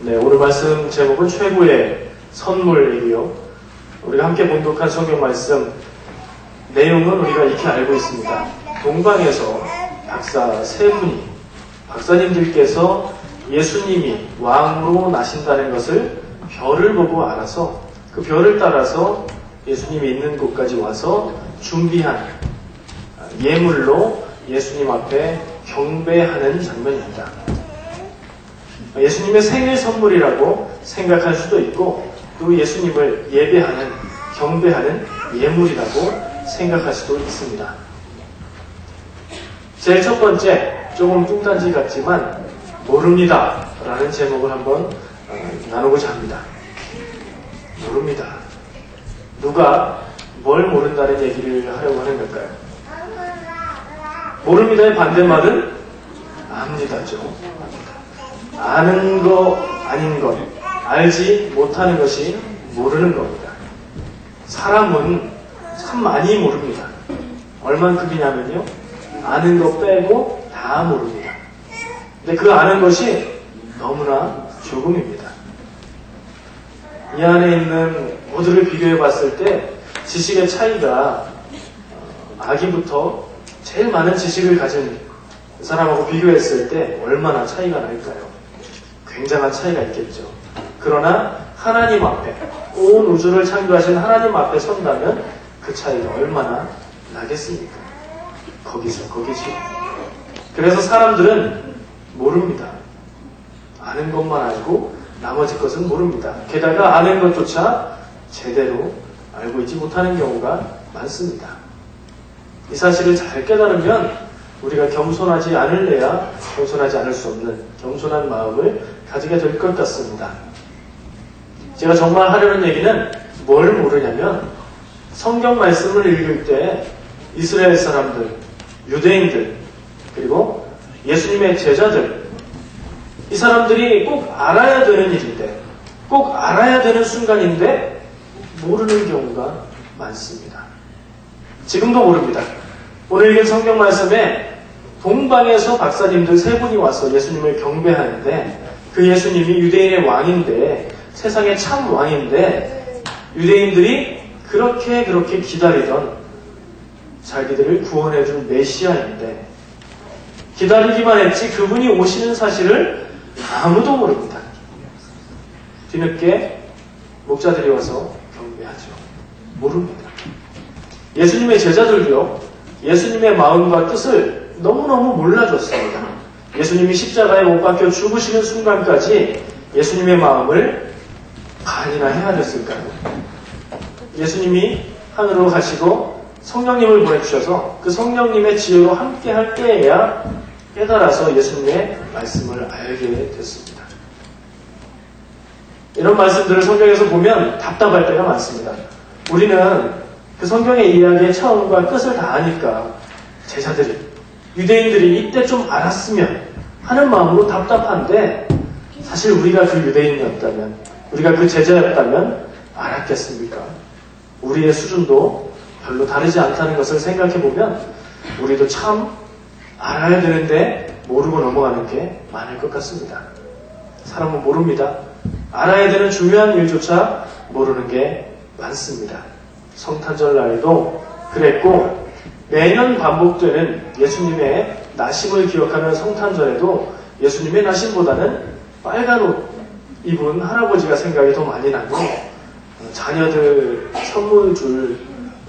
네, 오늘 말씀 제목은 최고의 선물이고요. 우리가 함께 봉독한 성경 말씀 내용은 우리가 익히 알고 있습니다. 동방에서 박사 세 분이, 박사님들께서 예수님이 왕으로 나신다는 것을 별을 보고 알아서 그 별을 따라서 예수님이 있는 곳까지 와서 준비한 예물로 예수님 앞에 경배하는 장면입니다. 예수님의 생일 선물이라고 생각할 수도 있고 또 예수님을 예배하는, 경배하는 예물이라고 생각할 수도 있습니다. 제일 첫 번째, 조금 뚱딴지 같지만 모릅니다 라는 제목을 한번 나누고자 합니다. 모릅니다. 누가 뭘 모른다는 얘기를 하려고 하는 걸까요? 모릅니다의 반대말은 압니다죠. 아는 거 아닌 것, 알지 못하는 것이 모르는 겁니다. 사람은 참 많이 모릅니다. 얼만큼이냐면요, 아는 거 빼고 다 모릅니다. 근데 그 아는 것이 너무나 조금입니다. 이 안에 있는 모두를 비교해 봤을 때 지식의 차이가 아기부터 제일 많은 지식을 가진 사람하고 비교했을 때 얼마나 차이가 날까요? 굉장한 차이가 있겠죠. 그러나 하나님 앞에, 온 우주를 창조하신 하나님 앞에 선다면 그 차이가 얼마나 나겠습니까? 거기죠. 그래서 사람들은 모릅니다. 아는 것만 알고 나머지 것은 모릅니다. 게다가 아는 것조차 제대로 알고 있지 못하는 경우가 많습니다. 이 사실을 잘 깨달으면 우리가 겸손하지 않을래야 겸손하지 않을 수 없는 겸손한 마음을 가지게 될 것 같습니다. 제가 정말 하려는 얘기는 뭘 모르냐면 성경 말씀을 읽을 때 이스라엘 사람들, 유대인들, 그리고 예수님의 제자들, 이 사람들이 꼭 알아야 되는 일인데, 꼭 알아야 되는 순간인데 모르는 경우가 많습니다. 지금도 모릅니다. 오늘 읽은 성경 말씀에 동방에서 박사님들 세 분이 와서 예수님을 경배하는데 그 예수님이 유대인의 왕인데, 세상의 참 왕인데, 유대인들이 그렇게 기다리던 자기들을 구원해줄 메시아인데 기다리기만 했지 그분이 오시는 사실을 아무도 모릅니다. 뒤늦게 목자들이 와서 경배하죠. 모릅니다. 예수님의 제자들도요, 예수님의 마음과 뜻을 너무너무 몰라줬습니다. 예수님이 십자가에 못 박혀 죽으시는 순간까지 예수님의 마음을 반이나 헤아렸을까요? 예수님이 하늘로 가시고 성령님을 보내주셔서 그 성령님의 지혜로 함께 할 때에야 깨달아서 예수님의 말씀을 알게 됐습니다. 이런 말씀들을 성경에서 보면 답답할 때가 많습니다. 우리는 그 성경의 이야기의 처음과 끝을 다 아니까 제자들이, 유대인들이 이때 좀 알았으면 하는 마음으로 답답한데, 사실 우리가 그 유대인이었다면, 우리가 그 제자였다면 알았겠습니까? 우리의 수준도 별로 다르지 않다는 것을 생각해보면 우리도 참 알아야 되는데 모르고 넘어가는 게 많을 것 같습니다. 사람은 모릅니다. 알아야 되는 중요한 일조차 모르는 게 많습니다. 성탄절 날도 그랬고, 매년 반복되는 예수님의 나심을 기억하는 성탄절에도 예수님의 나심보다는 빨간 옷 입은 할아버지가 생각이 더 많이 나고, 자녀들 선물 줄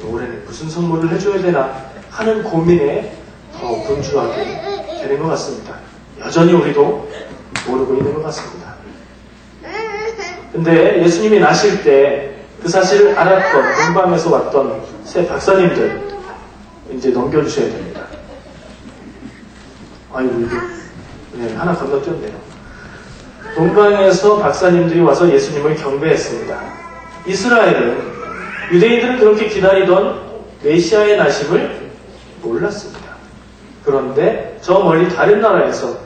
올해는 무슨 선물을 해줘야 되나 하는 고민에 더 분주하게 되는 것 같습니다. 여전히 우리도 모르고 있는 것 같습니다. 근데 예수님이 나실 때 그 사실을 알았던 동방에서 왔던 세 박사님들 이제 넘겨주셔야 됩니다. 아이고, 이거 네, 하나 건너뛰었네요. 동방에서 박사님들이 와서 예수님을 경배했습니다. 이스라엘은, 유대인들은 그렇게 기다리던 메시아의 나심을 몰랐습니다. 그런데 저 멀리 다른 나라에서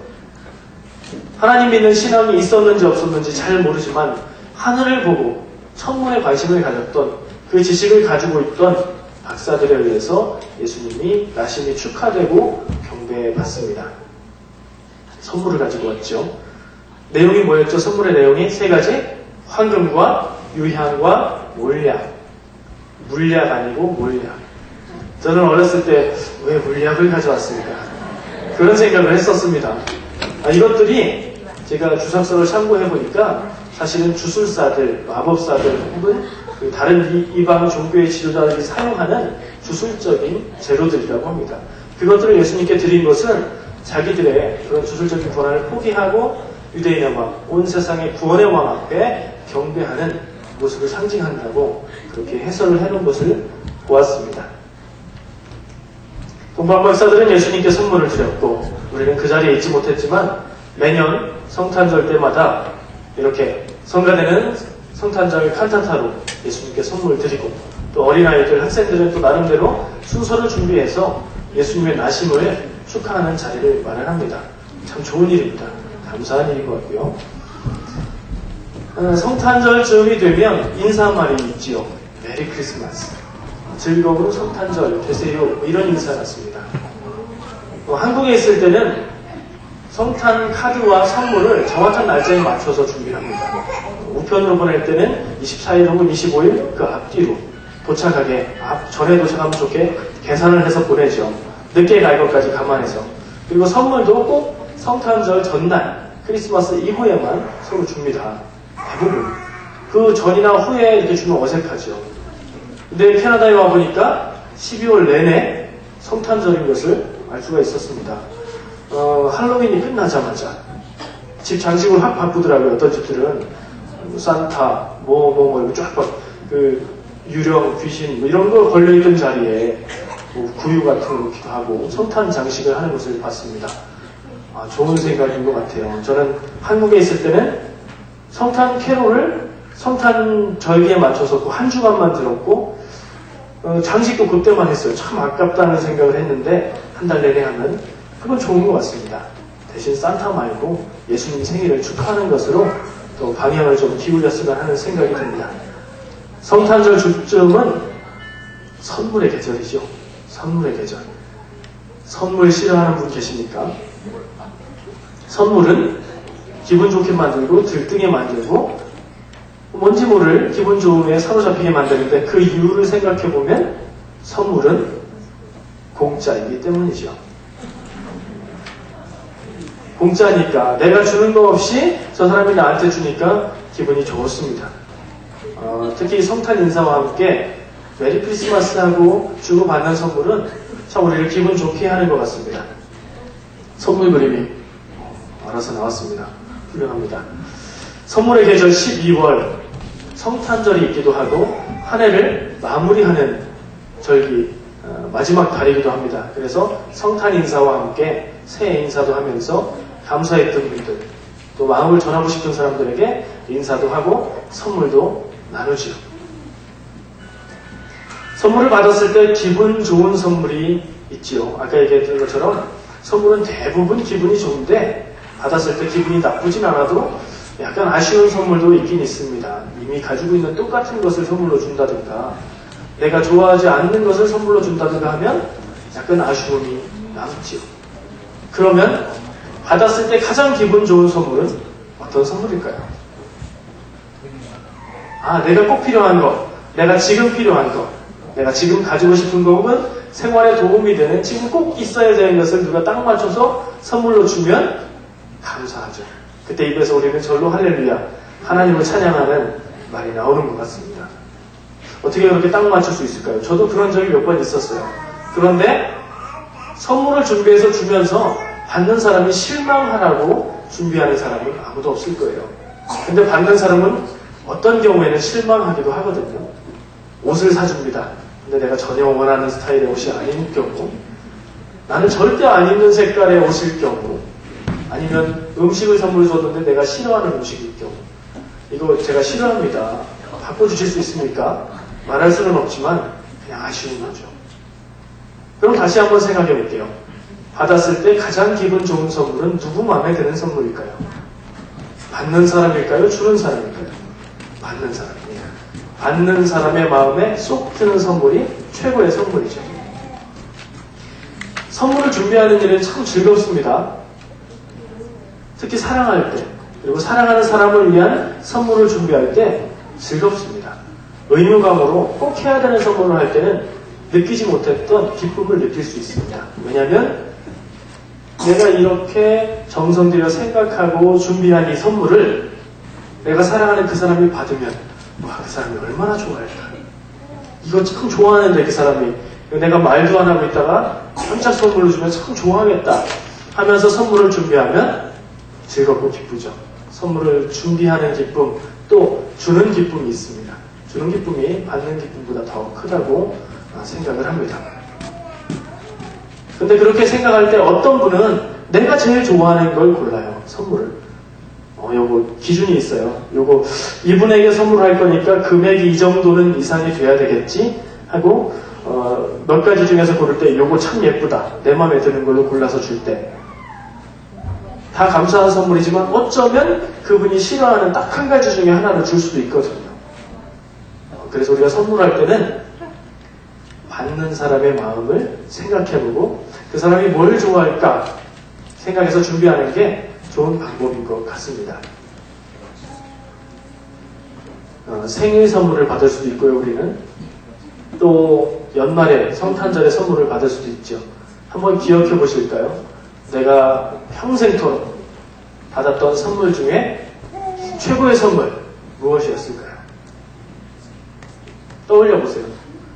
하나님 믿는 신앙이 있었는지 없었는지 잘 모르지만 하늘을 보고 천문에 관심을 가졌던, 그 지식을 가지고 있던 박사들에 의해서 예수님이 나심이 축하되고 경배받습니다. 선물을 가지고 왔죠. 내용이 뭐였죠? 선물의 내용이 세 가지. 황금과 유향과 몰약. 물약 아니고 몰약. 저는 어렸을 때 왜 물약을 가져왔을까? 그런 생각을 했었습니다. 이것들이 제가 주석서를 참고해보니까 사실은 주술사들, 마법사들 혹은 다른 이방 종교의 지도자들이 사용하는 주술적인 재료들이라고 합니다. 그것들을 예수님께 드린 것은 자기들의 그런 주술적인 권한을 포기하고 유대인의 왕, 온 세상의 구원의 왕 앞에 경배하는 모습을 상징한다고 그렇게 해설을 해놓은 것을 보았습니다. 동방박사들은 예수님께 선물을 드렸고 우리는 그 자리에 있지 못했지만 매년 성탄절 때마다 이렇게 성가되는 성탄절 칸타타로 예수님께 선물을 드리고 또 어린아이들, 학생들은 또 나름대로 순서를 준비해서 예수님의 나심을 축하하는 자리를 마련합니다. 참 좋은 일입니다. 감사한 일인 것 같고요. 성탄절쯤이 되면 인사말이 있지요. 메리 크리스마스. 즐거운 성탄절 되세요. 이런 인사 같습니다. 한국에 있을 때는 성탄 카드와 선물을 정확한 날짜에 맞춰서 준비합니다. 우편으로 보낼 때는 24일 혹은 25일 그 앞뒤로 도착하게 전에 도착하면 좋게 계산을 해서 보내죠. 늦게 갈 것까지 감안해서. 그리고 선물도 꼭 성탄절 전날 크리스마스 이후에만 서로 줍니다. 대부분. 그 전이나 후에 이렇게 주면 어색하죠. 근데 캐나다에 와보니까 12월 내내 성탄절인 것을 알 수가 있었습니다. 할로윈이 끝나자마자 집 장식을 확 바꾸더라고요. 어떤 집들은 산타, 이렇게 쫙 유령, 귀신 이런 거 걸려있던 자리에 구유 같은 거 놓기도 하고 성탄 장식을 하는 것을 봤습니다. 좋은 생각인 것 같아요. 저는 한국에 있을 때는 성탄 캐롤을 성탄 절기에 맞춰서 한 주간만 들었고 장식도 그때만 했어요. 참 아깝다는 생각을 했는데 한 달 내내 하면 그건 좋은 것 같습니다. 대신 산타 말고 예수님 생일을 축하하는 것으로 또 방향을 좀 기울였으면 하는 생각이 듭니다. 성탄절 주쯤은 선물의 계절이죠. 선물의 계절. 선물 싫어하는 분 계십니까? 선물은 기분 좋게 만들고 들뜨게 만들고 뭔지 모를 기분 좋음에 사로잡히게 만드는데 그 이유를 생각해보면 선물은 공짜이기 때문이죠. 공짜니까 내가 주는 거 없이 저 사람이 나한테 주니까 기분이 좋습니다. 특히 성탄 인사와 함께 메리 크리스마스하고 주고받는 선물은 참 우리를 기분 좋게 하는 것 같습니다. 선물 그림이 알아서 나왔습니다. 훌륭합니다. 선물의 계절 12월 성탄절이 있기도 하고 한 해를 마무리하는 절기 마지막 달이기도 합니다. 그래서 성탄 인사와 함께 새해 인사도 하면서 감사했던 분들 또 마음을 전하고 싶은 사람들에게 인사도 하고 선물도 나누죠. 선물을 받았을 때 기분 좋은 선물이 있지요. 아까 얘기했던 것처럼 선물은 대부분 기분이 좋은데 받았을 때 기분이 나쁘진 않아도 약간 아쉬운 선물도 있긴 있습니다. 이미 가지고 있는 똑같은 것을 선물로 준다든가 내가 좋아하지 않는 것을 선물로 준다든가 하면 약간 아쉬움이 남지요. 그러면 받았을 때 가장 기분 좋은 선물은 어떤 선물일까요? 내가 꼭 필요한 거, 내가 지금 필요한 거, 내가 지금 가지고 싶은 거 혹은 생활에 도움이 되는 지금 꼭 있어야 되는 것을 누가 딱 맞춰서 선물로 주면 감사하죠. 그때 입에서 우리는 절로 할렐루야, 하나님을 찬양하는 말이 나오는 것 같습니다. 어떻게 그렇게 딱 맞출 수 있을까요? 저도 그런 적이 몇 번 있었어요. 그런데 선물을 준비해서 주면서 받는 사람이 실망하라고 준비하는 사람은 아무도 없을 거예요. 근데 받는 사람은 어떤 경우에는 실망하기도 하거든요. 옷을 사줍니다. 근데 내가 전혀 원하는 스타일의 옷이 아닌 경우, 나는 절대 안 입는 색깔의 옷일 경우, 아니면 음식을 선물로 줬는데 내가 싫어하는 음식일 경우, 이거 제가 싫어합니다. 바꿔주실 수 있습니까? 말할 수는 없지만 그냥 아쉬운 거죠. 그럼 다시 한번 생각해 볼게요. 받았을 때 가장 기분 좋은 선물은 누구 마음에 드는 선물일까요? 받는 사람일까요? 주는 사람일까요? 받는 사람이에요. 받는 사람의 마음에 쏙 드는 선물이 최고의 선물이죠. 선물을 준비하는 일은 참 즐겁습니다. 특히 사랑할 때, 그리고 사랑하는 사람을 위한 선물을 준비할 때 즐겁습니다. 의무감으로 꼭 해야 되는 선물을 할 때는 느끼지 못했던 기쁨을 느낄 수 있습니다. 왜냐하면 내가 이렇게 정성 들여 생각하고 준비한 이 선물을 내가 사랑하는 그 사람이 받으면 와, 그 사람이 얼마나 좋아할까. 이거 참 좋아하는데 그 사람이 내가 말도 안 하고 있다가 깜짝 선물을 주면 참 좋아하겠다 하면서 선물을 준비하면 즐겁고 기쁘죠. 선물을 준비하는 기쁨, 또 주는 기쁨이 있습니다. 주는 기쁨이 받는 기쁨보다 더 크다고 생각을 합니다. 근데 그렇게 생각할 때 어떤 분은 내가 제일 좋아하는 걸 골라요. 선물을. 요거 기준이 있어요. 요거 이분에게 선물할 거니까 금액이 이 정도는 이상이 돼야 되겠지 하고 몇 가지 중에서 고를 때 요거 참 예쁘다. 내 마음에 드는 걸로 골라서 줄 때 다 감사한 선물이지만 어쩌면 그분이 싫어하는 딱 한 가지 중에 하나를 줄 수도 있거든요. 그래서 우리가 선물할 때는 받는 사람의 마음을 생각해보고 그 사람이 뭘 좋아할까 생각해서 준비하는 게 좋은 방법인 것 같습니다. 생일 선물을 받을 수도 있고요. 우리는 또 연말에 성탄절에 선물을 받을 수도 있죠. 한번 기억해 보실까요? 내가 평생토록 받았던 선물 중에 최고의 선물 무엇이었을까요? 떠올려 보세요.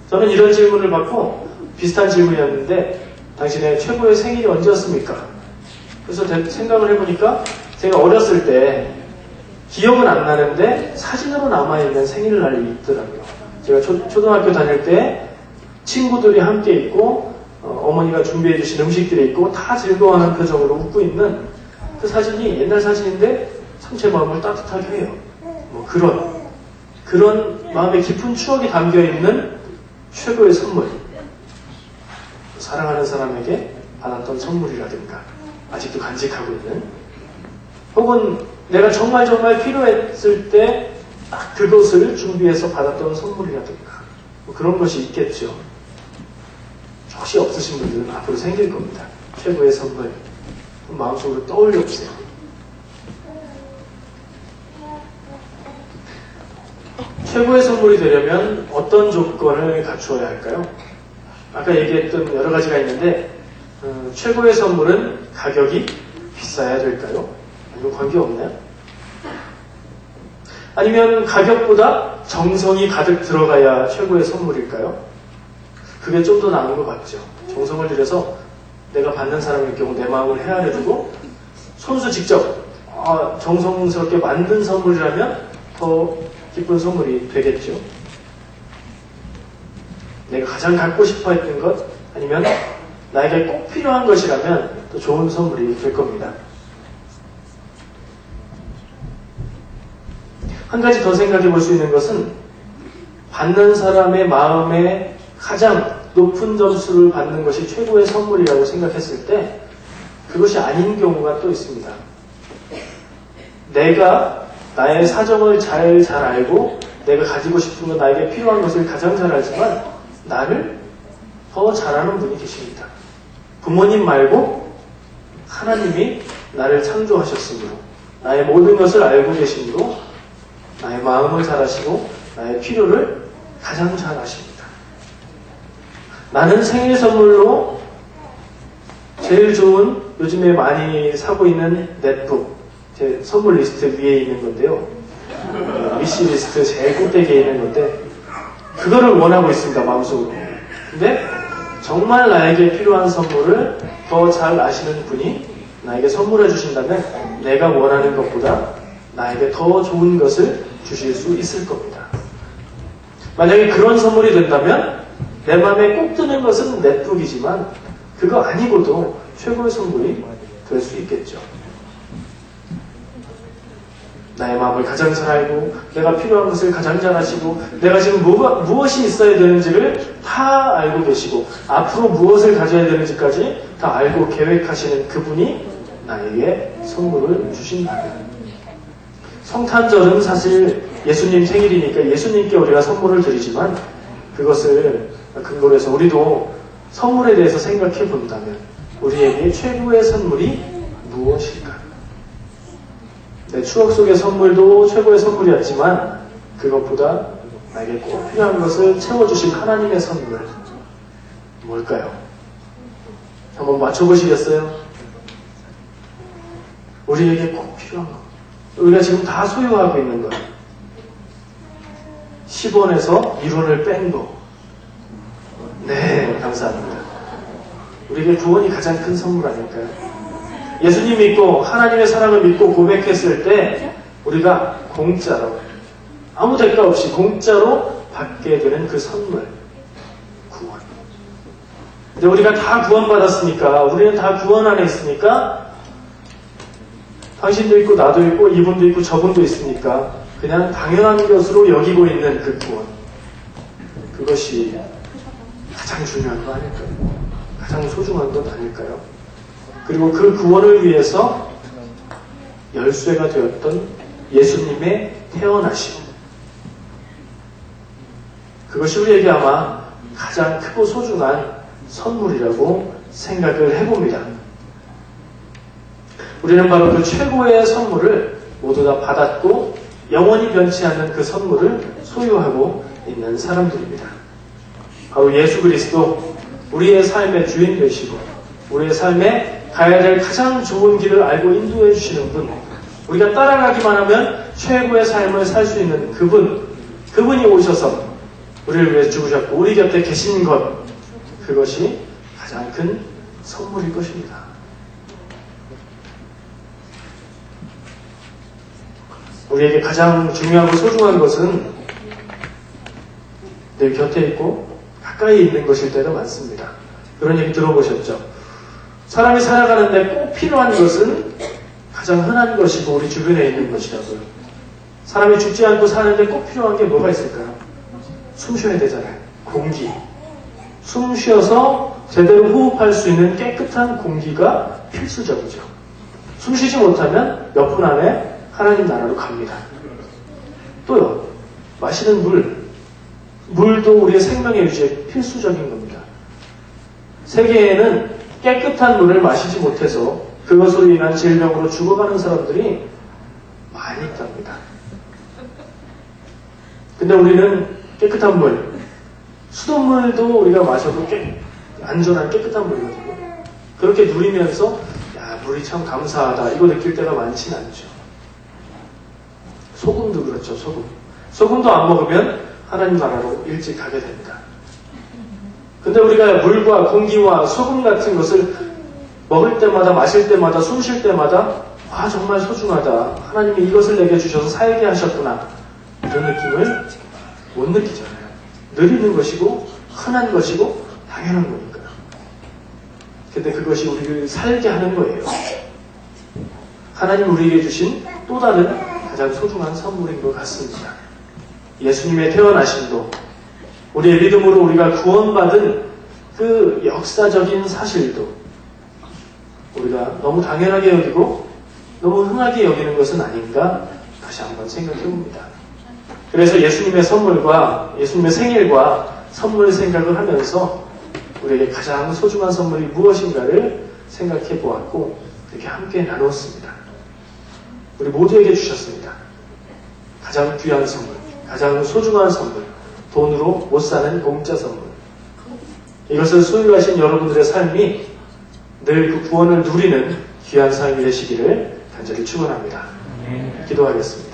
저는 이런 질문을 받고 비슷한 질문이었는데 당신의 최고의 생일이 언제였습니까? 그래서 생각을 해보니까 제가 어렸을 때 기억은 안 나는데 사진으로 남아있는 생일날이 있더라고요. 제가 초등학교 다닐 때 친구들이 함께 있고 어머니가 준비해 주신 음식들이 있고 다 즐거워하는 표정으로 웃고 있는 그 사진이 옛날 사진인데 참 제 마음을 따뜻하게 해요. 뭐 그런 마음의 깊은 추억이 담겨있는 최고의 선물, 사랑하는 사람에게 받았던 선물이라든가 아직도 간직하고 있는, 혹은 내가 정말 필요했을 때 딱 그것을 준비해서 받았던 선물이라든가 뭐 그런 것이 있겠죠. 혹시 없으신 분들은 앞으로 생길 겁니다. 최고의 선물 마음속으로 떠올려 보세요. 최고의 선물이 되려면 어떤 조건을 갖추어야 할까요? 아까 얘기했던 여러 가지가 있는데 최고의 선물은 가격이 비싸야 될까요? 아니면 관계없나요? 아니면 가격보다 정성이 가득 들어가야 최고의 선물일까요? 그게 좀 더 나은 것 같죠. 정성을 들여서 내가 받는 사람일 경우 내 마음을 헤아려주고 손수 직접 정성스럽게 만든 선물이라면 더 기쁜 선물이 되겠죠. 내가 가장 갖고 싶어 했던 것 아니면 나에게 꼭 필요한 것이라면 또 좋은 선물이 될 겁니다. 한 가지 더 생각해 볼 수 있는 것은 받는 사람의 마음에 가장 높은 점수를 받는 것이 최고의 선물이라고 생각했을 때 그것이 아닌 경우가 또 있습니다. 내가 나의 사정을 잘 알고 내가 가지고 싶은 것, 나에게 필요한 것을 가장 잘 알지만 나를 더 잘하는 분이 계십니다. 부모님 말고 하나님이 나를 창조하셨으므로 나의 모든 것을 알고 계시므로 나의 마음을 잘 아시고 나의 필요를 가장 잘 아십니다. 나는 생일 선물로 제일 좋은, 요즘에 많이 사고 있는 넷북, 제 선물 리스트 위에 있는 건데요. 위시리스트 제일 꼭대기에 있는 건데 그거를 원하고 있습니다. 마음속으로. 근데 정말 나에게 필요한 선물을 더 잘 아시는 분이 나에게 선물해 주신다면 내가 원하는 것보다 나에게 더 좋은 것을 주실 수 있을 겁니다. 만약에 그런 선물이 된다면 내 마음에 꼭 드는 것은 넷북이지만 그거 아니고도 최고의 선물이 될 수 있겠죠. 나의 마음을 가장 잘 알고 내가 필요한 것을 가장 잘 아시고 내가 지금 무엇이 있어야 되는지를 다 알고 계시고 앞으로 무엇을 가져야 되는지까지 다 알고 계획하시는 그분이 나에게 선물을 주신다면, 성탄절은 사실 예수님 생일이니까 예수님께 우리가 선물을 드리지만 그것을 근거로 해서 우리도 선물에 대해서 생각해 본다면 우리에게 최고의 선물이 무엇일까? 내 내 추억 속의 선물도 최고의 선물이었지만 그것보다 나에게 꼭 필요한 것을 채워주신 하나님의 선물 뭘까요? 한번 맞춰보시겠어요? 우리에게 꼭 필요한 것, 우리가 지금 다 소유하고 있는 것, 10원에서 1원을 뺀 거. 네, 감사합니다. 우리에게 구원이 가장 큰 선물 아닐까요? 예수님 믿고 하나님의 사랑을 믿고 고백했을 때 우리가 공짜로, 아무 대가 없이 공짜로 받게 되는 그 선물, 구원. 근데 우리가 다 구원받았으니까, 우리는 다 구원 안에 있으니까, 당신도 있고 나도 있고 이분도 있고 저분도 있으니까 그냥 당연한 것으로 여기고 있는 그 구원, 그것이 가장 중요한 거 아닐까요? 가장 소중한 것 아닐까요? 그리고 그 구원을 위해서 열쇠가 되었던 예수님의 태어나심, 그것이 우리에게 아마 가장 크고 소중한 선물이라고 생각을 해봅니다. 우리는 바로 그 최고의 선물을 모두 다 받았고 영원히 변치 않는 그 선물을 소유하고 있는 사람들입니다. 바로 예수 그리스도, 우리의 삶의 주인 되시고 우리의 삶에 가야 될 가장 좋은 길을 알고 인도해 주시는 분, 우리가 따라가기만 하면 최고의 삶을 살 수 있는 그분이 오셔서 우리를 위해 죽으셨고 우리 곁에 계신 것, 그것이 가장 큰 선물일 것입니다. 우리에게 가장 중요하고 소중한 것은 늘 곁에 있고 가까이 있는 것일 때가 많습니다. 그런 얘기 들어보셨죠? 사람이 살아가는데 꼭 필요한 것은 가장 흔한 것이고 우리 주변에 있는 것이라고요. 사람이 죽지 않고 사는데 꼭 필요한 게 뭐가 있을까요? 숨 쉬어야 되잖아요. 공기. 숨 쉬어서 제대로 호흡할 수 있는 깨끗한 공기가 필수적이죠. 숨 쉬지 못하면 몇 분 안에 하나님 나라로 갑니다. 또요, 마시는 물도 우리의 생명의 유지에 필수적인 겁니다. 세계에는 깨끗한 물을 마시지 못해서 그것으로 인한 질병으로 죽어가는 사람들이 많이 있답니다. 근데 우리는 깨끗한 물, 수돗물도 우리가 마셔도 안전한 깨끗한 물이거든요. 그렇게 누리면서 야, 물이 참 감사하다 이거 느낄 때가 많지는 않죠. 소금도 그렇죠. 소금도 안 먹으면 하나님 나라로 일찍 가게 됩니다. 근데 우리가 물과 공기와 소금 같은 것을 먹을 때마다, 마실 때마다, 숨 쉴 때마다 아, 정말 소중하다, 하나님이 이것을 내게 주셔서 살게 하셨구나, 이런 느낌을 못 느끼잖아요. 느리는 것이고 흔한 것이고 당연한 거니까요. 근데 그것이 우리를 살게 하는 거예요. 하나님 우리에게 주신 또 다른 가장 소중한 선물인 것 같습니다. 예수님의 태어나심도, 우리의 믿음으로 우리가 구원받은 그 역사적인 사실도 우리가 너무 당연하게 여기고 너무 흔하게 여기는 것은 아닌가 다시 한번 생각해 봅니다. 그래서 예수님의 선물과 예수님의 생일과 선물 생각을 하면서 우리에게 가장 소중한 선물이 무엇인가를 생각해 보았고 이렇게 함께 나누었습니다. 우리 모두에게 주셨습니다. 가장 귀한 선물, 가장 소중한 선물, 돈으로 못 사는 공짜 선물. 이것을 소유하신 여러분들의 삶이 늘 그 구원을 누리는 귀한 삶이 되시기를 간절히 축원합니다. 기도하겠습니다.